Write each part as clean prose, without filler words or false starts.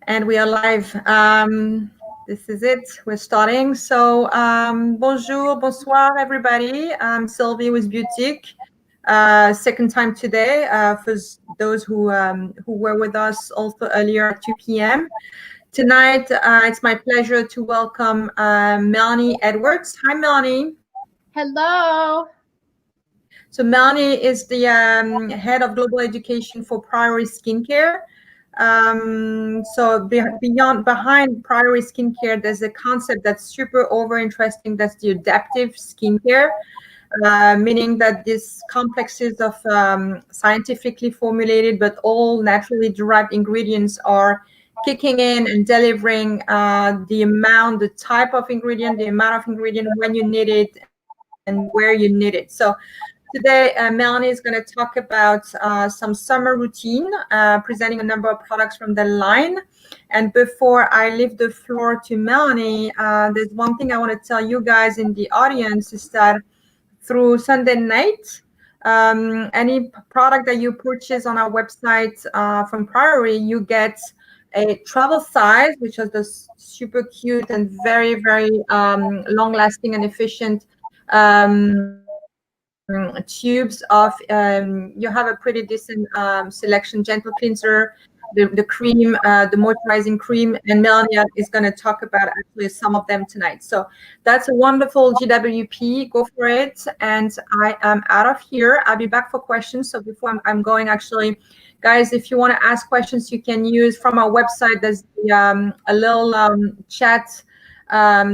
And we are live. This is it. We're starting. So, bonjour, bonsoir, everybody. I'm Sylvie with Boutique. Second time today for those who were with us also earlier at 2 p.m. Tonight, it's my pleasure to welcome Melanie Edwards. Hi, Melanie. Hello. So Melanie is the head of global education for Priori Skincare. So behind Priori Skincare, there's a concept that's super over interesting. That's the adaptive skincare, meaning that these complexes of scientifically formulated but all naturally derived ingredients are kicking in and delivering the type of ingredient, the amount of ingredient when you need it and where you need it. So today, Melanie is going to talk about some summer routine, presenting a number of products from the line. And before I leave the floor to Melanie, there's one thing I want to tell you guys in the audience is that through Sunday night, any product that you purchase on our website from Priori, you get a travel size, which is this super cute and very, very long-lasting and efficient tubes of you have a pretty decent selection, gentle cleanser, the cream, the moisturizing cream, and Melanie is going to talk about actually some of them tonight. So that's a wonderful GWP. Go for it. And I am out of here. I'll be back for questions. So before I'm going, actually, guys, if you want to ask questions, you can use from our website. There's a little chat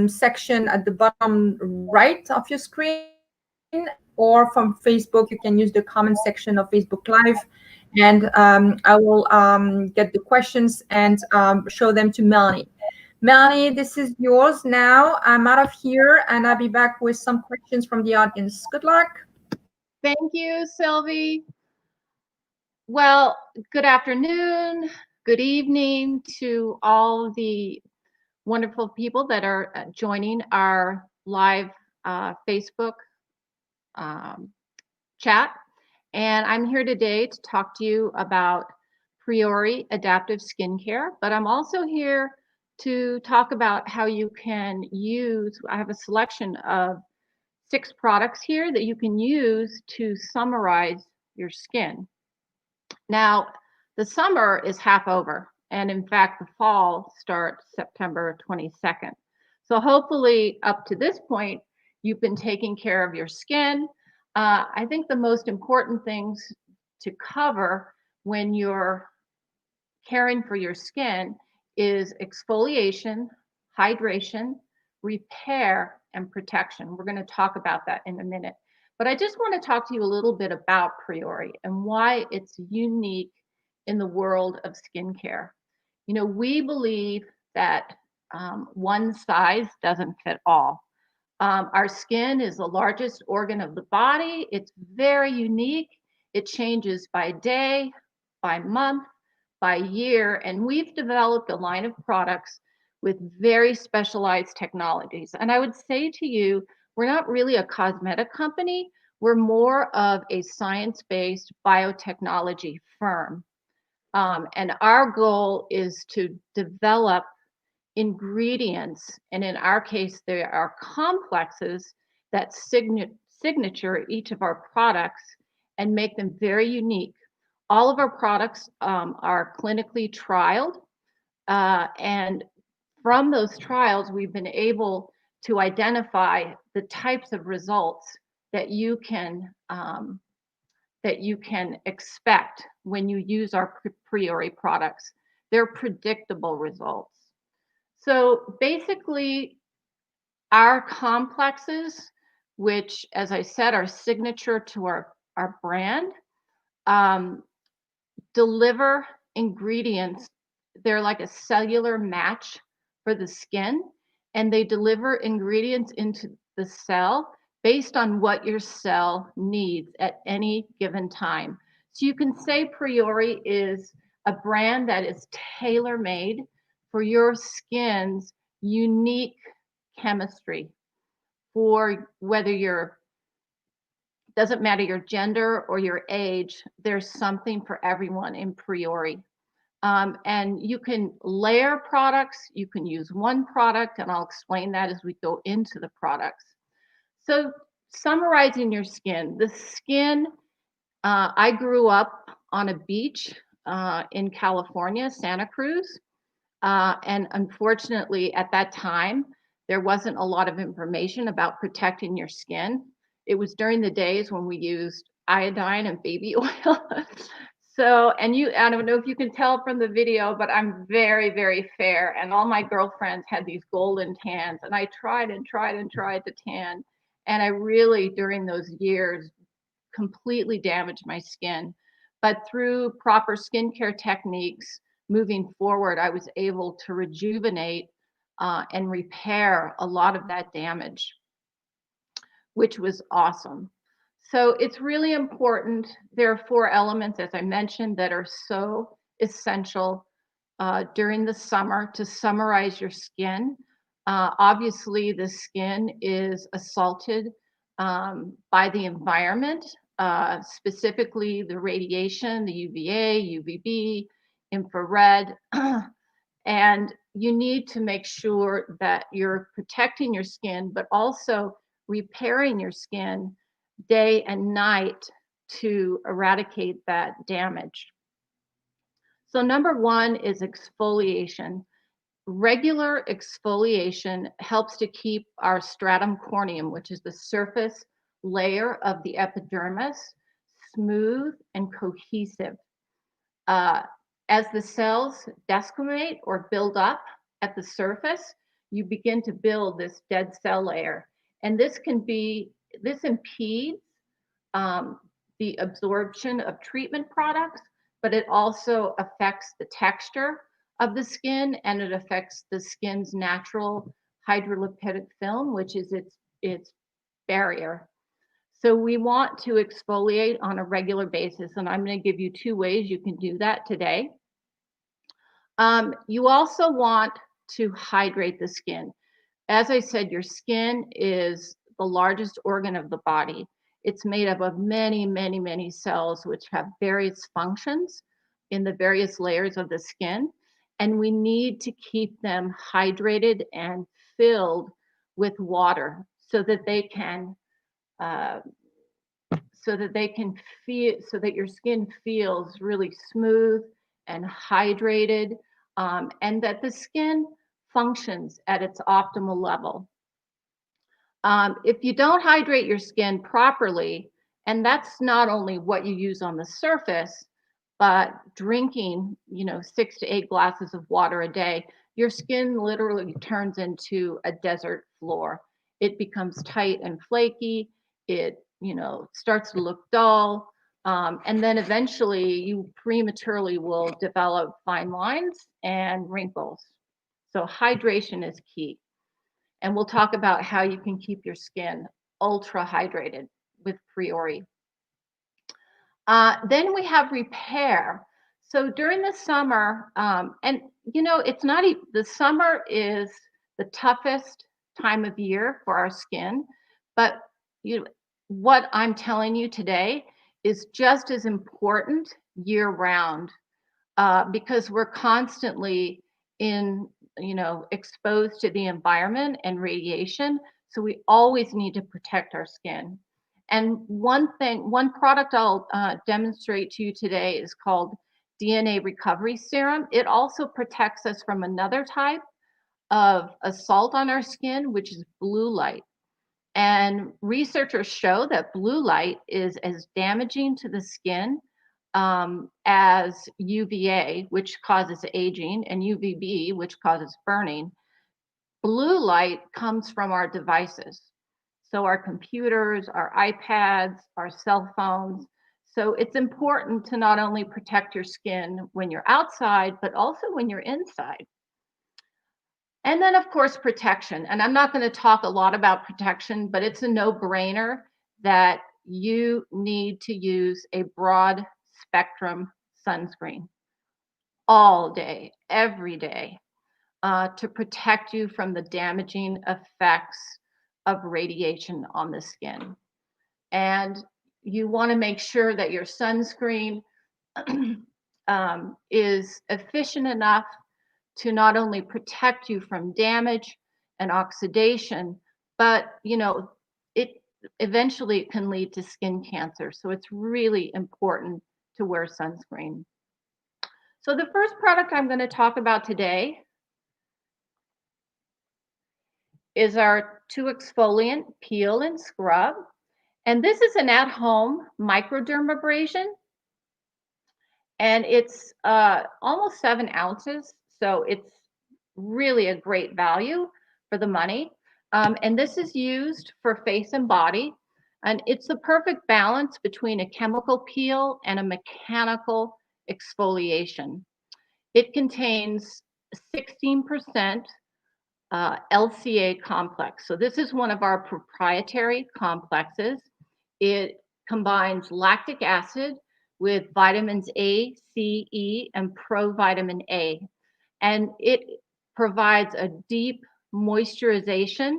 section at the bottom right of your screen, or from Facebook, you can use the comment section of Facebook Live, and I will get the questions and show them to Melanie. Melanie, this is yours now. I'm out of here, and I'll be back with some questions from the audience. Good luck. Thank you, Sylvie. Well, good afternoon, good evening to all the wonderful people that are joining our live Facebook chat. And I'm here today to talk to you about Priori Adaptive Skincare, but I'm also here to talk about how you can use, I have a selection of 6 products here that you can use to summarize your skin. Now, the summer is half over, and in fact, the fall starts September 22nd. So hopefully up to this point, you've been taking care of your skin. I think the most important things to cover when you're caring for your skin is exfoliation, hydration, repair, and protection. We're going to talk about that in a minute. But I just want to talk to you a little bit about Priori and why it's unique in the world of skincare. You know, we believe that one size doesn't fit all. Our skin is the largest organ of the body. It's very unique. It changes by day, by month, by year, and we've developed a line of products with very specialized technologies. And I would say to you, we're not really a cosmetic company. We're more of a science-based biotechnology firm. And our goal is to develop ingredients, and in our case, there are complexes that signature each of our products and make them very unique. All of our products are clinically trialed, and from those trials, we've been able to identify the types of results that you can expect when you use our Priori products. They're predictable results. So basically, our complexes, which, as I said, are signature to our brand, deliver ingredients. They're like a cellular match for the skin, and they deliver ingredients into the cell based on what your cell needs at any given time. So you can say Priori is a brand that is tailor-made for your skin's unique chemistry, for whether doesn't matter your gender or your age, there's something for everyone in Priori. And you can layer products, you can use one product, and I'll explain that as we go into the products. So summarizing your skin, the skin, I grew up on a beach in California, Santa Cruz. And unfortunately, at that time, there wasn't a lot of information about protecting your skin. It was during the days when we used iodine and baby oil. So, I don't know if you can tell from the video, but I'm very, very fair. And all my girlfriends had these golden tans. And I tried and tried and tried to tan. And I really, during those years, completely damaged my skin. But through proper skincare techniques, moving forward, I was able to rejuvenate and repair a lot of that damage, which was awesome. So it's really important. There are 4 elements, as I mentioned, that are so essential during the summer to summarize your skin. Obviously, the skin is assaulted by the environment, specifically the radiation, the UVA, UVB, infrared. And you need to make sure that you're protecting your skin, but also repairing your skin day and night to eradicate that damage. So number 1 is exfoliation. Regular exfoliation helps to keep our stratum corneum, which is the surface layer of the epidermis, smooth and cohesive. As the cells desquamate or build up at the surface, you begin to build this dead cell layer. And this impedes the absorption of treatment products, but it also affects the texture of the skin, and it affects the skin's natural hydrolipidic film, which is its barrier. So we want to exfoliate on a regular basis, and I'm going to give you 2 ways you can do that today. You also want to hydrate the skin. As I said, your skin is the largest organ of the body. It's made up of many, many, many cells which have various functions in the various layers of the skin. And we need to keep them hydrated and filled with water so that they can so that your skin feels really smooth and hydrated, and that the skin functions at its optimal level. If you don't hydrate your skin properly, and that's not only what you use on the surface, but drinking, 6 to 8 glasses of water a day, your skin literally turns into a desert floor. It becomes tight and flaky. It, starts to look dull. And then eventually you prematurely will develop fine lines and wrinkles. So hydration is key. And we'll talk about how you can keep your skin ultra hydrated with Priori. Then we have repair. So during the summer, it's not the summer is the toughest time of year for our skin, but what I'm telling you today is just as important year round, because we're constantly exposed to the environment and radiation. So we always need to protect our skin. And one product I'll demonstrate to you today is called DNA Recovery Serum. It also protects us from another type of assault on our skin, which is blue light. And researchers show that blue light is as damaging to the skin as UVA, which causes aging, and UVB, which causes burning. Blue light comes from our devices. So our computers, our iPads, our cell phones. So it's important to not only protect your skin when you're outside, but also when you're inside. And then, of course, protection. And I'm not going to talk a lot about protection, but it's a no-brainer that you need to use a broad spectrum sunscreen all day, every day, to protect you from the damaging effects of radiation on the skin. And you want to make sure that your sunscreen is efficient enough to not only protect you from damage and oxidation, but it eventually can lead to skin cancer. So it's really important to wear sunscreen. So the first product I'm going to talk about today is our 2 exfoliant peel and scrub. And this is an at-home microdermabrasion. And it's almost 7 ounces. So it's really a great value for the money. And this is used for face and body. And it's the perfect balance between a chemical peel and a mechanical exfoliation. It contains 16% LCA complex. So this is one of our proprietary complexes. It combines lactic acid with vitamins A, C, E, and provitamin A. And it provides a deep moisturization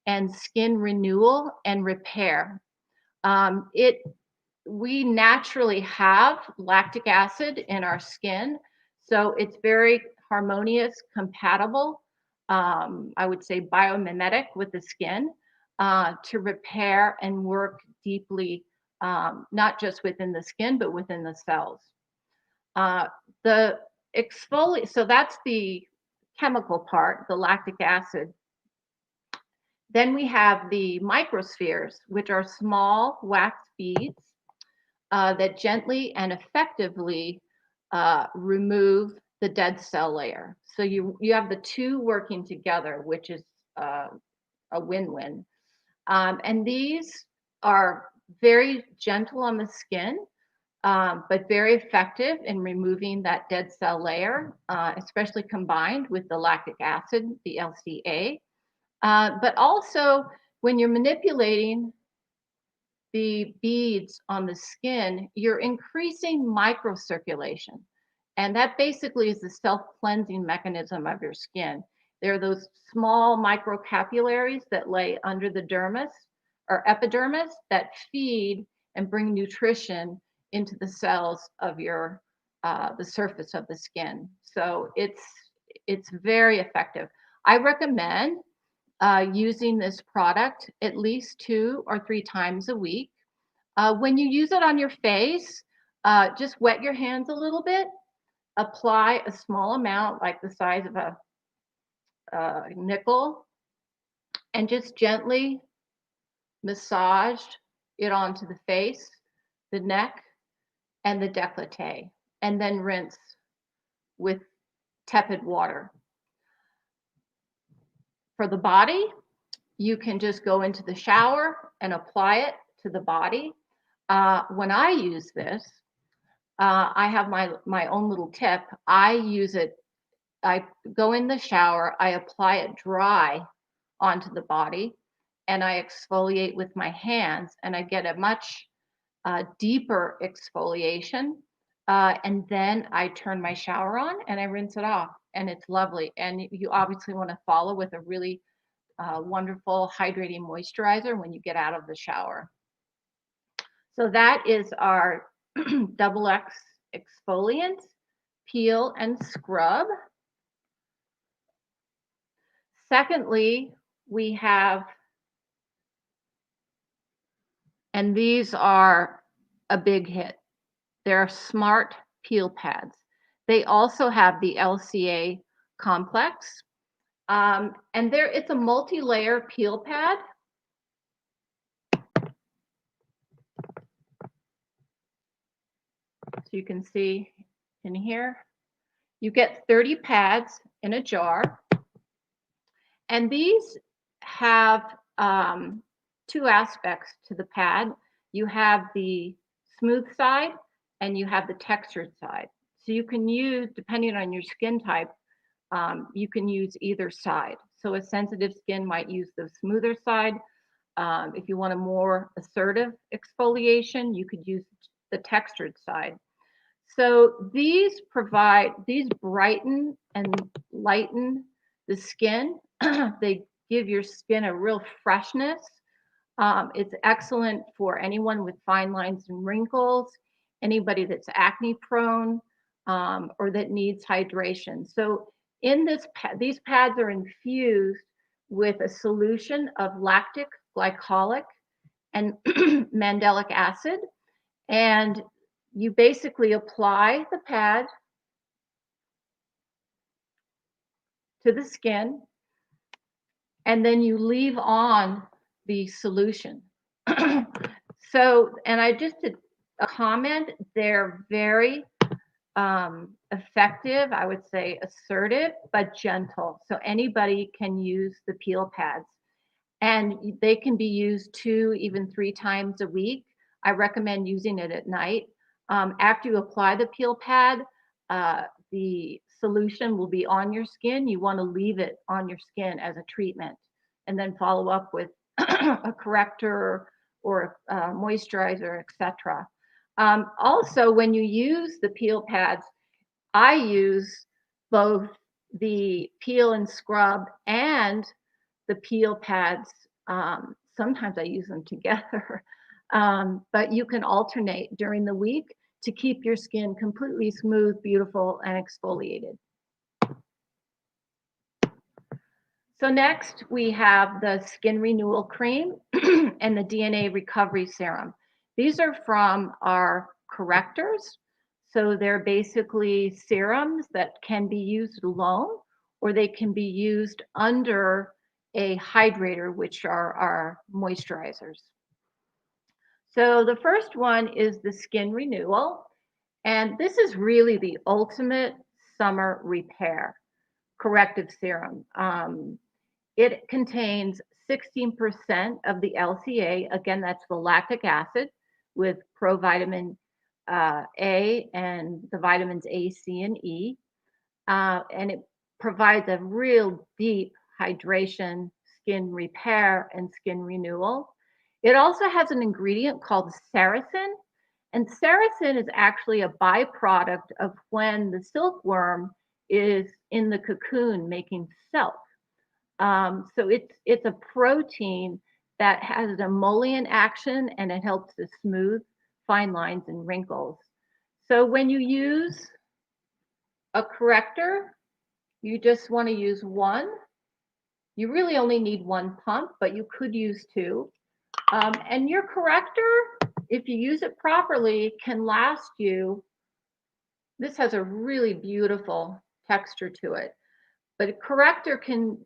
and skin renewal and repair. We naturally have lactic acid in our skin, so it's very harmonious, compatible, I would say biomimetic with the skin to repair and work deeply, not just within the skin, but within the cells. The exfoliate, so that's the chemical part, the lactic acid. Then we have the microspheres, which are small wax beads that gently and effectively remove the dead cell layer. So you have the two working together, which is a win-win. And these are very gentle on the skin, but very effective in removing that dead cell layer, especially combined with the lactic acid, the LCA. But also when you're manipulating the beads on the skin, you're increasing microcirculation. And that basically is the self-cleansing mechanism of your skin. There are those small microcapillaries that lay under the dermis or epidermis that feed and bring nutrition into the cells of your the surface of the skin. So it's very effective. I recommend using this product at least 2 or 3 times a week. When you use it on your face, just wet your hands a little bit, apply a small amount like the size of a nickel, and just gently massage it onto the face, the neck, and the décolleté, and then rinse with tepid water. For the body, you can just go into the shower and apply it to the body. When I use this, I have my own little tip. I use it, I go in the shower, I apply it dry onto the body, and I exfoliate with my hands, and I get a much deeper exfoliation. And then I turn my shower on and I rinse it off, and it's lovely. And you obviously want to follow with a really wonderful hydrating moisturizer when you get out of the shower. So that is our double X exfoliant, peel and scrub. Secondly, we have, and these are a big hit, they're smart peel pads. They also have the LCA complex. And it's a multi-layer peel pad. So you can see in here, you get 30 pads in a jar. And these have 2 aspects to the pad. You have the smooth side and you have the textured side. So you can use, depending on your skin type, you can use either side. So a sensitive skin might use the smoother side. If you want a more assertive exfoliation, you could use the textured side. So these brighten and lighten the skin. They give your skin a real freshness. It's excellent for anyone with fine lines and wrinkles, anybody that's acne prone. or that needs hydration. So in this, these pads are infused with a solution of lactic glycolic and mandelic acid. And you basically apply the pad to the skin, and then you leave on the solution. So, and I just did a comment, they're very effective, I would say assertive, but gentle. So anybody can use the peel pads, and they can be used 2, even 3 times a week. I recommend using it at night. After you apply the peel pad, the solution will be on your skin. You want to leave it on your skin as a treatment, and then follow up with a corrector or a moisturizer, etc. Also, when you use the peel pads, I use both the peel and scrub and the peel pads. Sometimes I use them together, but you can alternate during the week to keep your skin completely smooth, beautiful, and exfoliated. So next we have the Skin Renewal Cream and the DNA Recovery Serum. These are from our correctors. So they're basically serums that can be used alone, or they can be used under a hydrator, which are our moisturizers. So the first one is the Skin Renewal, and this is really the ultimate summer repair corrective serum. It contains 16% of the LCA. Again, that's the lactic acid with provitamin A and the vitamins A, C, and E. And it provides a real deep hydration, skin repair, and skin renewal. It also has an ingredient called sericin. And sericin is actually a byproduct of when the silkworm is in the cocoon making silk. So it's a protein that has an emollient action, and it helps to smooth fine lines and wrinkles. So when you use a corrector, you just want to use one. You really only need 1 pump, but you could use 2. And your corrector, if you use it properly, can last you. This has a really beautiful texture to it, but a corrector can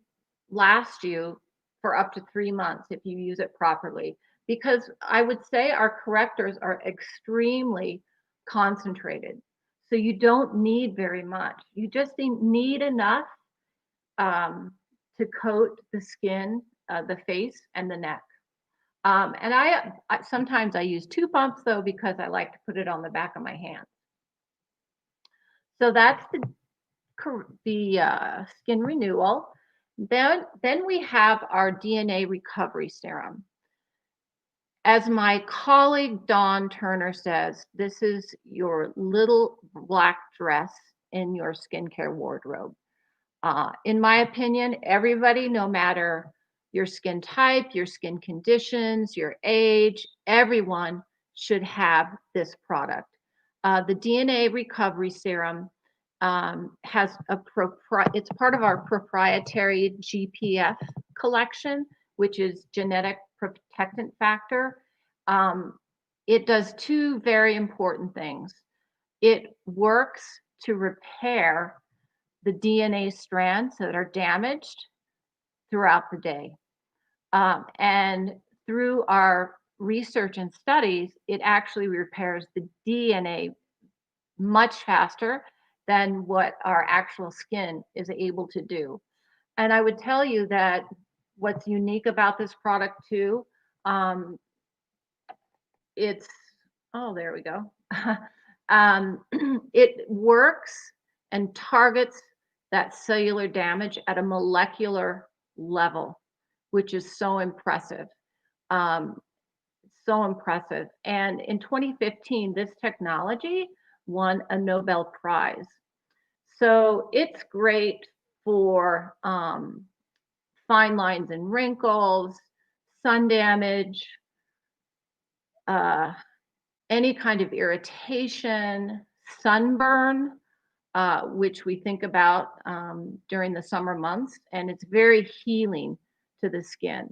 last you for up to 3 months if you use it properly, because I would say our correctors are extremely concentrated. So you don't need very much. You just need enough to coat the skin, the face, and the neck. And I sometimes I use 2 pumps though, because I like to put it on the back of my hand. So that's the Skin Renewal. Then we have our DNA Recovery Serum. As my colleague Dawn Turner says, this is your little black dress in your skincare wardrobe. In my opinion, everybody, no matter your skin type, your skin conditions, your age, everyone should have this product. The DNA Recovery Serum has it's part of our proprietary GPF collection, which is genetic protectant factor. It does 2 very important things. It works to repair the DNA strands that are damaged throughout the day. And through our research and studies, it actually repairs the DNA much faster than what our actual skin is able to do. And I would tell you that what's unique about this product too, it's, oh, there we go. It works and targets that cellular damage at a molecular level, which is so impressive. So impressive. And in 2015, this technology won a Nobel Prize. So it's great for fine lines and wrinkles, sun damage, any kind of irritation, sunburn. which we think about during the summer months, and it's very healing to the skin.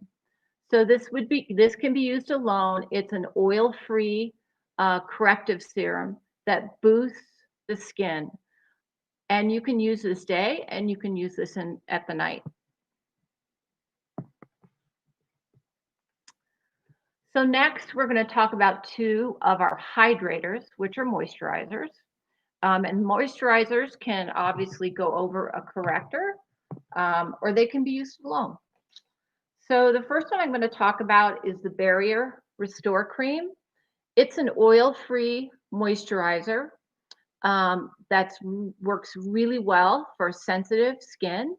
So this can be used alone. It's an oil-free corrective serum that boosts the skin, and you can use this day, and you can use this at the night. So next, we're going to talk about two of our hydrators, which are moisturizers. And moisturizers can obviously go over a corrector, or they can be used alone. So the first one I'm going to talk about is the Barrier Restore Cream. It's an oil-free moisturizer that works really well for sensitive skin.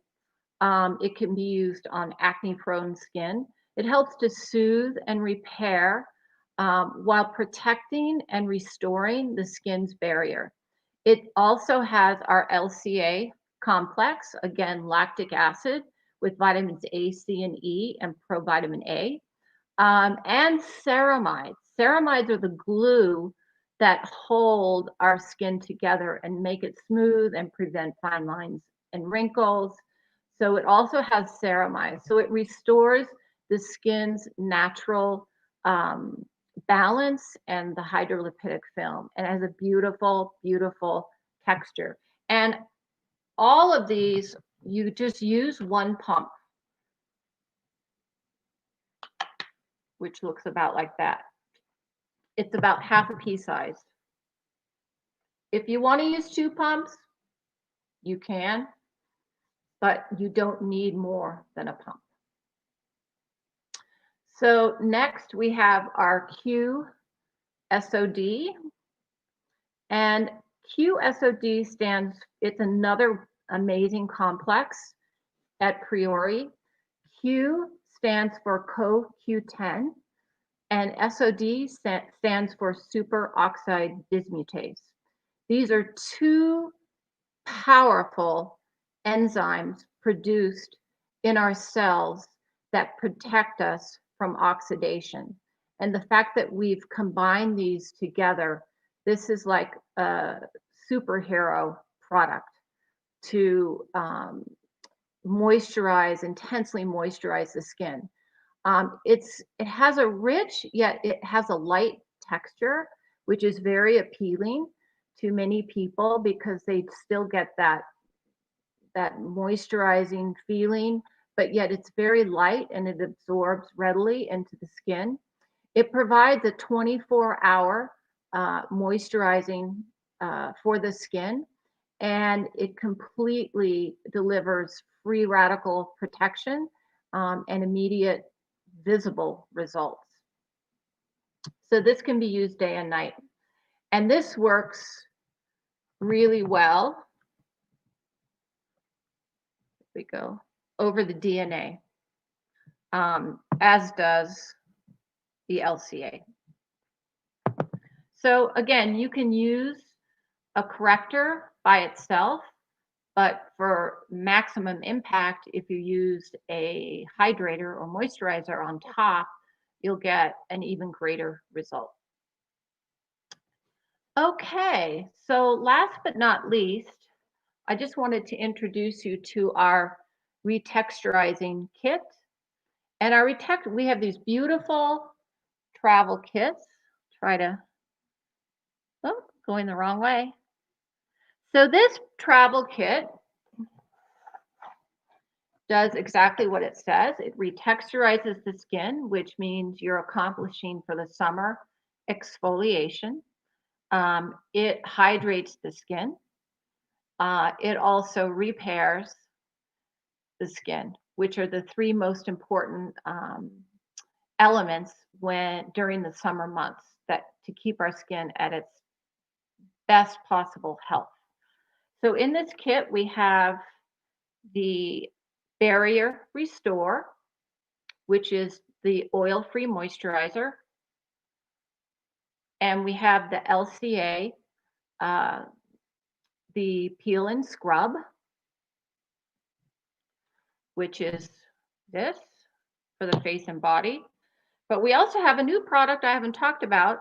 It can be used on acne-prone skin. It helps to soothe and repair while protecting and restoring the skin's barrier. It also has our LCA complex, again, lactic acid with vitamins A, C, and E, and provitamin A, and ceramides. Ceramides are the glue that hold our skin together and make it smooth and prevent fine lines and wrinkles. So it also has ceramides. So it restores the skin's natural balance and the hydrolipidic film, and has a beautiful, beautiful texture. And all of these, you just use one pump, which looks about like that. It's about half a pea size. If you want to use 2 pumps, you can, but you don't need more than a pump. So next we have our QSOD, and QSOD it's another amazing complex at Priori. Q stands for CoQ10, and SOD stands for superoxide dismutase. These are 2 powerful enzymes produced in our cells that protect us from oxidation. And the fact that we've combined these together, this is like a superhero product to intensely moisturize the skin. It has a rich, yet it has a light texture, which is very appealing to many people because they still get that moisturizing feeling, but yet it's very light and it absorbs readily into the skin. It provides a 24-hour moisturizing for the skin, and it completely delivers free radical protection and immediate visible results. So this can be used day and night. And this works really well. Here we go, over the DNA, as does the LCA. So again, you can use a corrector by itself, but for maximum impact, if you use a hydrator or moisturizer on top, you'll get an even greater result. Okay, so last but not least, I just wanted to introduce you to our Retexturizing kit. And we have these beautiful travel kits. Going the wrong way. So this travel kit does exactly what it says. It retexturizes the skin, which means you're accomplishing for the summer exfoliation. It hydrates the skin. It also repairs the skin, which are the 3 most important elements during the summer months to keep our skin at its best possible health. So in this kit, we have the Barrier Restore, which is the oil-free moisturizer. And we have the LCA, the Peel and Scrub, which is this for the face and body. But we also have a new product I haven't talked about,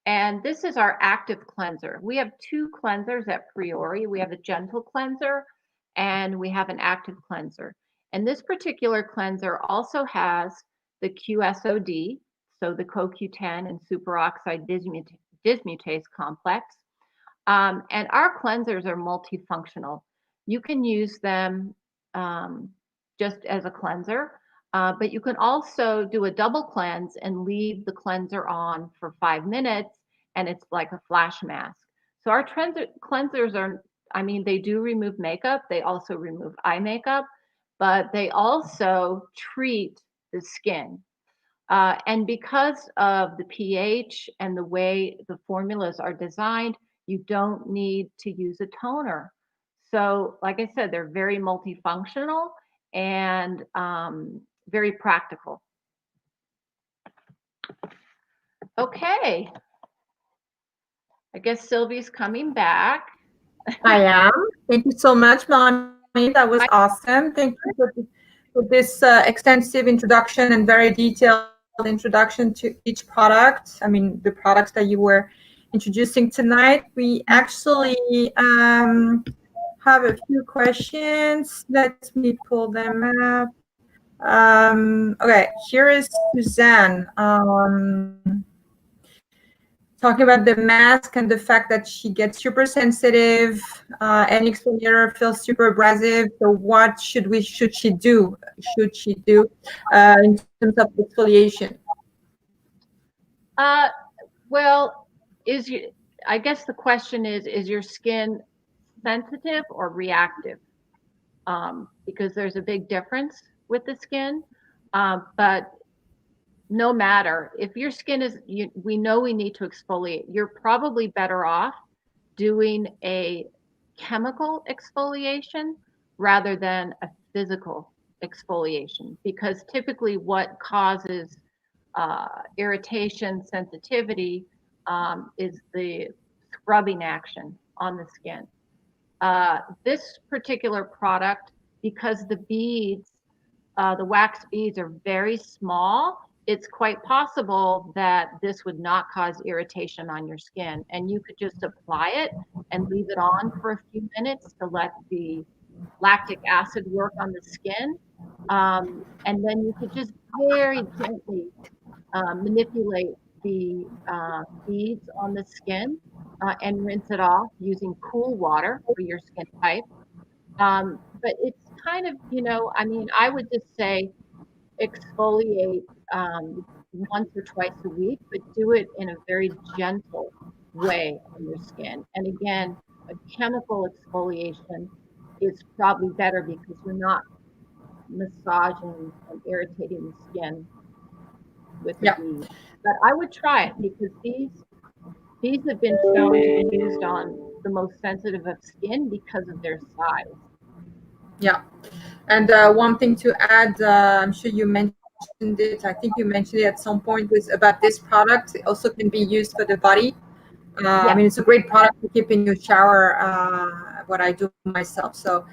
And this is our active cleanser. We have two cleansers at Priori. We have a gentle cleanser and we have an active cleanser. And this particular cleanser also has the QSOD, so the CoQ10 and superoxide dismutase complex. And our cleansers are multifunctional. You can use them just as a cleanser, but you can also do a double cleanse and leave the cleanser on for 5 minutes, and it's like a flash mask. So our cleansers are, I mean, they do remove makeup. They also remove eye makeup, but they also treat the skin. And because of the pH and the way the formulas are designed, you don't need to use a toner. So, like I said, they're very multifunctional and very practical. Okay. I guess Sylvie's coming back. I am. Thank you so much, Melanie. That was awesome. Thank you for this extensive introduction and very detailed introduction to each product. I mean, the products that you were introducing tonight. We actually have a few questions. Let me pull them up. Okay, here is Suzanne. Talking about the mask and the fact that she gets super sensitive, any exfoliator feels super abrasive. So what should she do in terms of exfoliation? Well, I guess the question is your skin sensitive or reactive? Because there's a big difference with the skin. But no matter, if your skin is, we know we need to exfoliate, you're probably better off doing a chemical exfoliation rather than a physical exfoliation, because typically what causes irritation, sensitivity, is the scrubbing action on the skin. This particular product, because the beads, the wax beads are very small, it's quite possible that this would not cause irritation on your skin. And you could just apply it and leave it on for a few minutes to let the lactic acid work on the skin. And then you could just very gently manipulate the beads on the skin and rinse it off using cool water for your skin type. But it's kind of, I mean, I would just say exfoliate once or twice a week, but do it in a very gentle way on your skin. And again, a chemical exfoliation is probably better because you're not massaging and irritating the skin with the beads. But I would try it because these have been shown to be used on the most sensitive of skin because of their size. Yeah. And one thing to add, I'm sure you mentioned it, I think you mentioned it at some point, was about this product. It also can be used for the body. I mean, it's a great product to keep in your shower, what I do myself. So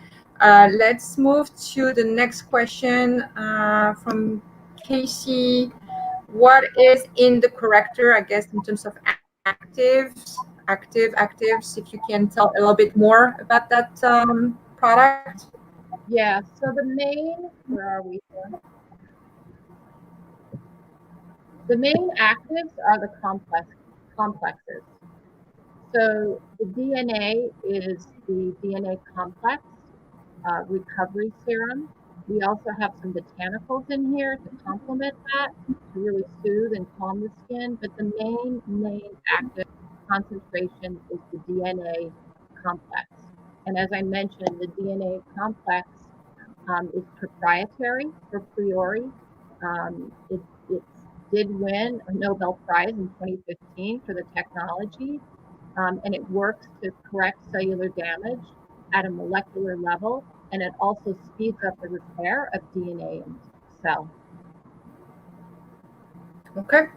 let's move to the next question from Casey. What is in the corrector, I guess, in terms of actives, if you can tell a little bit more about that product? Yeah, so the main, where are we here? The main actives are the complexes. So the DNA is the DNA complex recovery serum. We also have some botanicals in here to complement that, to really soothe and calm the skin. But the main active concentration is the DNA complex. And as I mentioned, the DNA complex is proprietary for Priori. It did win a Nobel Prize in 2015 for the technology, and it works to correct cellular damage at a molecular level, and it also speeds up the repair of DNA in cell. Okay.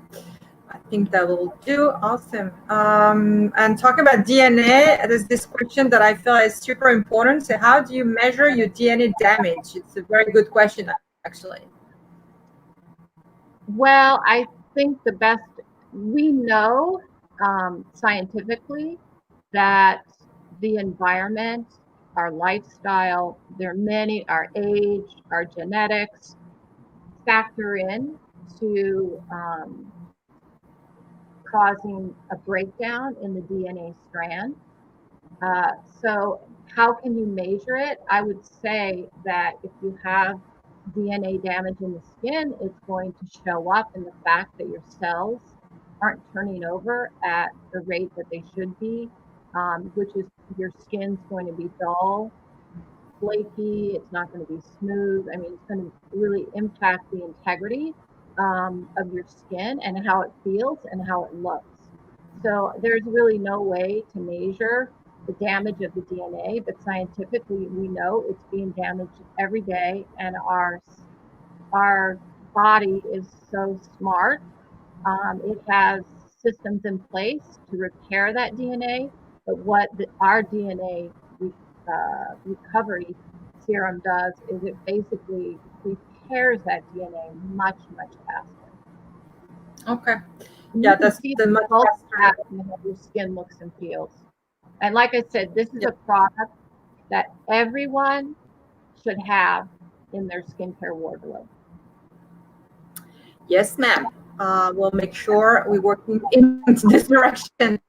I think that will do. Awesome. And talking about DNA, there's this question that I feel is super important. So how do you measure your DNA damage? It's a very good question, actually. Well, I think the best, we know scientifically that the environment, our lifestyle, our age, our genetics factor in to causing a breakdown in the DNA strand. So how can you measure it? I would say that if you have DNA damage in the skin, it's going to show up in the fact that your cells aren't turning over at the rate that they should be, which is your skin's going to be dull, flaky, it's not going to be smooth. I mean, it's going to really impact the integrity of your skin and how it feels and how it looks. So there's really no way to measure the damage of the DNA, but scientifically we know it's being damaged every day, and our body is so smart. It has systems in place to repair that DNA, but what our DNA recovery serum does is it basically repairs that DNA much, much faster. Okay. Yeah, that's the much faster. How your skin looks and feels. And like I said, this is a product that everyone should have in their skincare wardrobe. Yes, ma'am. We'll make sure we're working in this direction.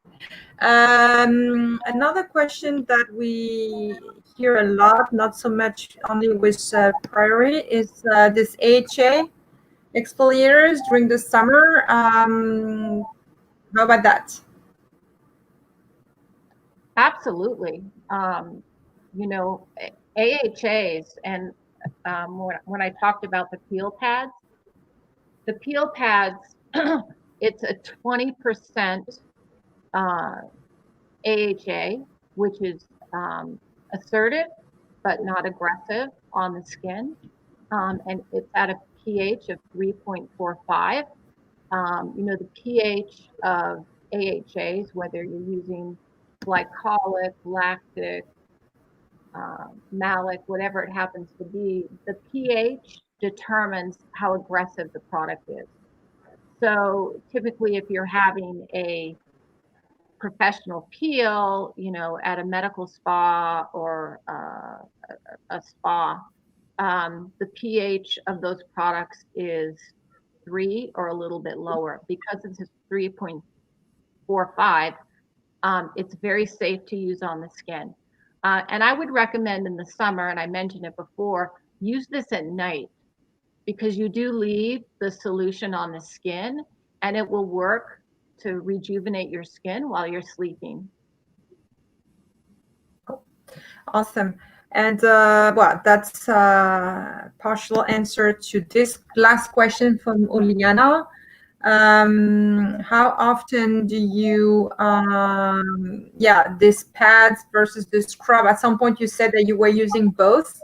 Another question that we hear a lot, not so much only with Priori, is this AHA exfoliators during the summer. How about that? Absolutely. You know, AHAs, and when I talked about the peel pads, it's a 20% AHA, which is assertive but not aggressive on the skin. And it's at a pH of 3.45. You know, the pH of AHAs, whether you're using glycolic, lactic, malic, whatever it happens to be, the pH determines how aggressive the product is. So typically, if you're having a professional peel, you know, at a medical spa or a spa, the pH of those products is 3 or a little bit lower. Because it's 3.45, it's very safe to use on the skin. And I would recommend in the summer, and I mentioned it before, use this at night, because you do leave the solution on the skin and it will work to rejuvenate your skin while you're sleeping. Awesome. And well, that's a partial answer to this last question from Uliana. How often do you, these pads versus the scrub? At some point you said that you were using both.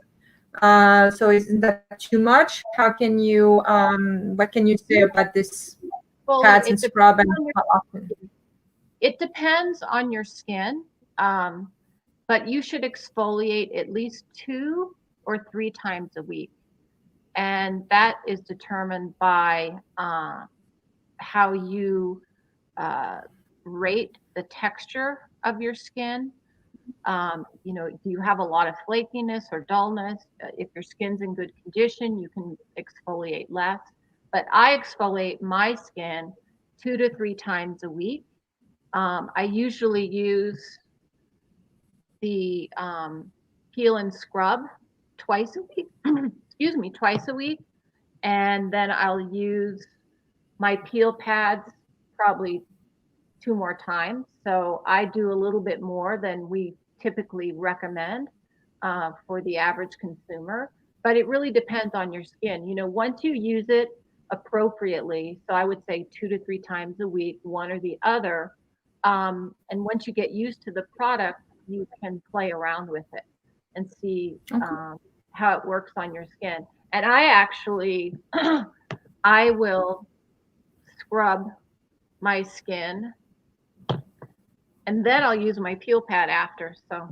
So isn't that too much? How can you, what can you say about this pads and scrub, and how often? It depends on your skin, but you should exfoliate at least 2 or 3 times a week. And that is determined by how you rate the texture of your skin. You know, do you have a lot of flakiness or dullness? If your skin's in good condition, you can exfoliate less. But I exfoliate my skin 2 to 3 times a week. I usually use the peel and scrub twice a week. Excuse me, twice a week. And then I'll use my peel pads probably 2 more times. So I do a little bit more than we typically recommend for the average consumer. But it really depends on your skin. You know, once you use it appropriately, so I would say 2 to 3 times a week, one or the other. And once you get used to the product, you can play around with it and see how it works on your skin. And I actually, I will scrub my skin and then I'll use my peel pad after. So,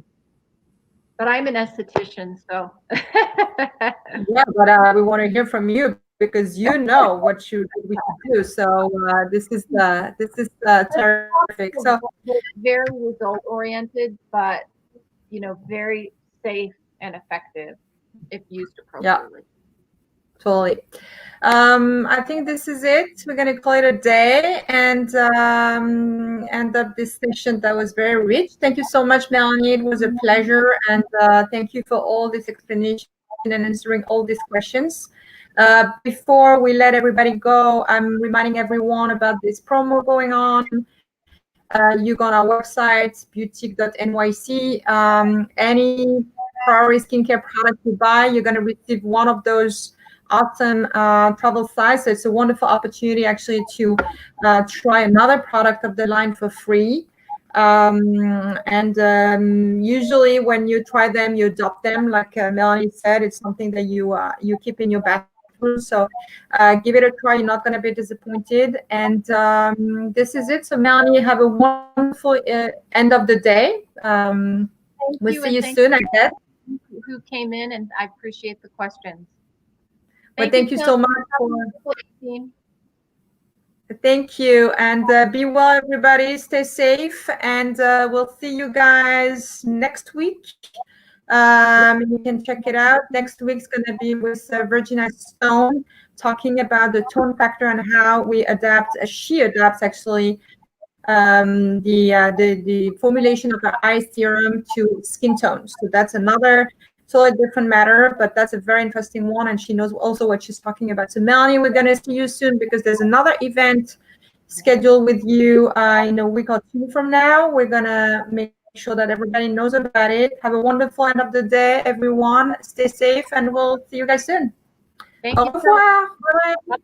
but I'm an esthetician, so. Yeah, but we want to hear from you, because you know what we should do. So this is terrific. So very result oriented, but very safe and effective if used appropriately. Totally. I think this is it. We're going to call it a day and end up this session that was very rich. Thank you so much, Melanie. It was a pleasure. And thank you for all this explanation and answering all these questions. Before we let everybody go, I'm reminding everyone about this promo going on. You go on our website, boutique.nyc. Any Priori Skincare product you buy, you're going to receive one of those awesome travel size. So it's a wonderful opportunity actually to try another product of the line for free. Usually when you try them, you adopt them. Like Melanie said, it's something that you keep in your bathroom. So give it a try. You're not going to be disappointed. And this is it. So Melanie, have a wonderful end of the day. We'll see you soon, I guess. Who came in, and I appreciate the questions. Thank you so much for. Thank you, and be well, everybody. Stay safe, and we'll see you guys next week. You can check it out. Next week's going to be with Virginia Stone, talking about the tone factor and how we adapt. She adapts actually the formulation of the eye serum to skin tones. So that's another totally different matter, but that's a very interesting one, and she knows also what she's talking about. So Melanie, we're going to see you soon because there's another event scheduled with you in a week or two from now. We're going to make sure that everybody knows about it. Have a wonderful end of the day, everyone. Stay safe, and we'll see you guys soon. Thank Au you. revoir. Bye-bye.